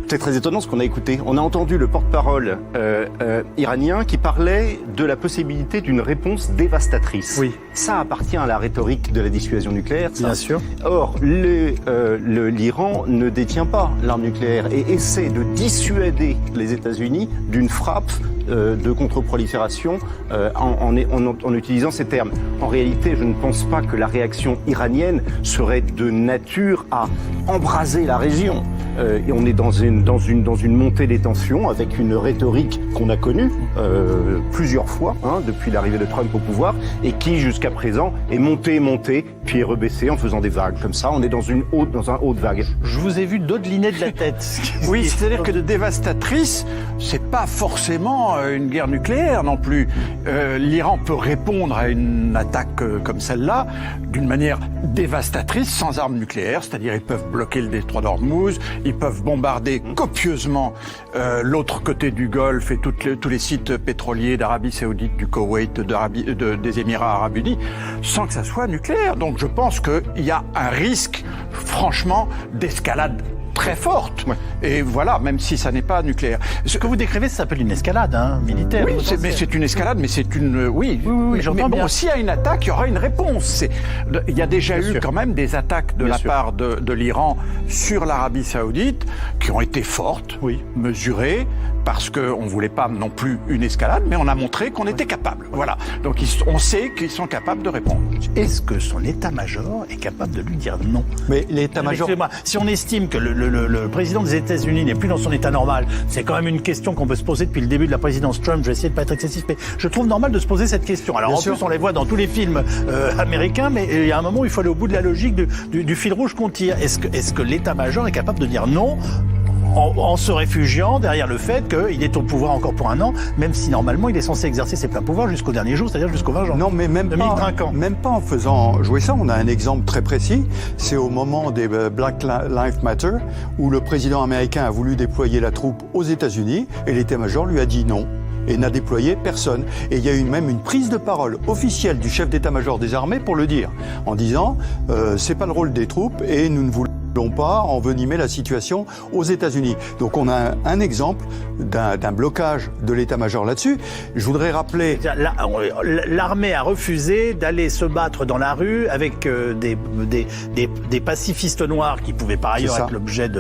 C'est très étonnant ce qu'on a écouté. On a entendu le porte-parole iranien qui parlait de la possibilité d'une réponse dévastatrice. Oui. Ça appartient à la rhétorique de la dissuasion nucléaire. Ça. Bien sûr. Or, l'Iran ne détient pas l'arme nucléaire et essaie de dissuader les États-Unis d'une frappe de contre-prolifération en utilisant ces termes. En réalité, je ne pense pas que la réaction iranienne serait de nature à embraser la région. Et on est dans une montée des tensions avec une rhétorique qu'on a connue plusieurs fois depuis l'arrivée de Trump au pouvoir et qui jusqu'à présent est montée, puis est rebaissée en faisant des vagues comme ça. On est dans un haut de vague. Je vous ai vu dodeliner de la tête. Oui, c'est-à-dire que de dévastatrice, c'est pas forcément une guerre nucléaire non plus. L'Iran peut répondre à une attaque comme celle-là d'une manière dévastatrice sans armes nucléaires, c'est-à-dire ils peuvent bloquer le détroit d'Ormuz, ils peuvent bombarder copieusement l'autre côté du Golfe et tous les sites pétroliers d'Arabie Saoudite, du Koweït, des Émirats Arabes Unis, sans que ça soit nucléaire. Donc je pense qu'il y a un risque, franchement, d'escalade très forte. Ouais. Et voilà, même si ça n'est pas nucléaire. Ce que vous décrivez, ça s'appelle une escalade militaire. Oui, c'est une escalade, mais c'est une... Oui, j'entends bien. Bon, s'il y a une attaque, il y aura une réponse. Il y a déjà eu quand même des attaques de la part de l'Iran sur l'Arabie Saoudite qui ont été fortes, mesurées, parce qu'on ne voulait pas non plus une escalade, mais on a montré qu'on était capable. Voilà. Donc on sait qu'ils sont capables de répondre. Est-ce que son état-major est capable de lui dire non? Mais l'état-major... Excusez-moi, si on estime que le président des États-Unis n'est plus dans son état normal, c'est quand même une question qu'on peut se poser depuis le début de la présidence Trump. Je vais essayer de pas être excessif, mais je trouve normal de se poser cette question. Alors plus, on les voit dans tous les films américains, mais il y a un moment où il faut aller au bout de la logique du fil rouge qu'on tire. Est-ce que l'état-major est capable de dire non en se réfugiant derrière le fait qu'il est au pouvoir encore pour un an, même si normalement il est censé exercer ses pleins pouvoirs jusqu'au dernier jour, c'est-à-dire jusqu'au 20 janvier. Non, mais même pas en faisant jouer ça. On a un exemple très précis. C'est au moment des Black Lives Matter, où le président américain a voulu déployer la troupe aux États-Unis, et l'état-major lui a dit non. Et n'a déployé personne. Et il y a eu même une prise de parole officielle du chef d'état-major des armées pour le dire, en disant c'est pas le rôle des troupes et nous ne voulons pas envenimer la situation aux États-Unis. Donc on a un exemple d'un blocage de l'état-major là-dessus. Je voudrais rappeler... L'armée a refusé d'aller se battre dans la rue avec des pacifistes noirs qui pouvaient par ailleurs être l'objet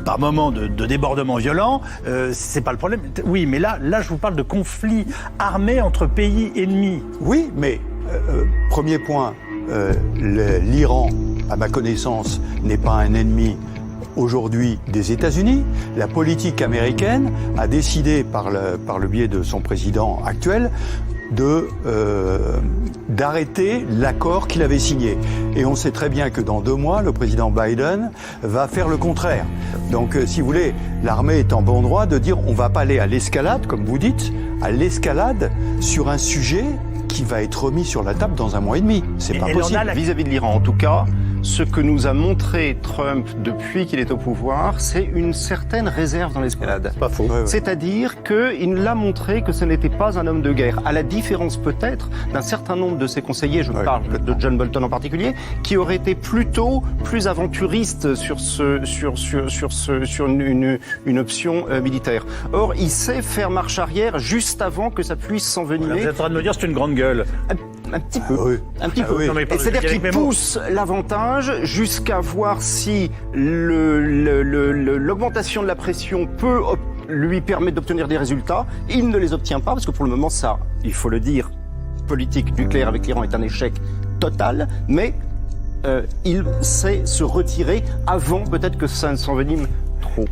par moments de débordements violents. C'est pas le problème. Oui, mais là je vous parle de conflits armés entre pays ennemis. Oui, mais premier point, l'Iran, à ma connaissance, n'est pas un ennemi aujourd'hui des États-Unis. La politique américaine a décidé, par le biais de son président actuel, d'arrêter l'accord qu'il avait signé. Et on sait très bien que dans 2 mois, le président Biden va faire le contraire. Donc, si vous voulez, l'armée est en bon droit de dire on ne va pas aller à l'escalade, comme vous dites, à l'escalade sur un sujet qui va être remis sur la table dans 1 mois et demi. C'est pas possible. Vis-à-vis de l'Iran, en tout cas, ce que nous a montré Trump depuis qu'il est au pouvoir, c'est une certaine réserve dans l'escalade. Pas faux. C'est-à-dire qu'il l'a montré que ce n'était pas un homme de guerre, à la différence peut-être d'un certain nombre de ses conseillers, je parle de John Bolton en particulier, qui aurait été plutôt plus aventuriste sur une option militaire. Or, il sait faire marche arrière juste avant que ça puisse s'envenimer. Vous êtes en train de me dire que c'est une grande gueule. Un petit peu. Un petit peu. Non, c'est-à-dire qu'il pousse l'avantage jusqu'à voir si l'augmentation de la pression peut lui permettre d'obtenir des résultats. Il ne les obtient pas parce que pour le moment, ça, il faut le dire, politique nucléaire avec l'Iran est un échec total, mais il sait se retirer avant peut-être que ça ne s'envenime trop.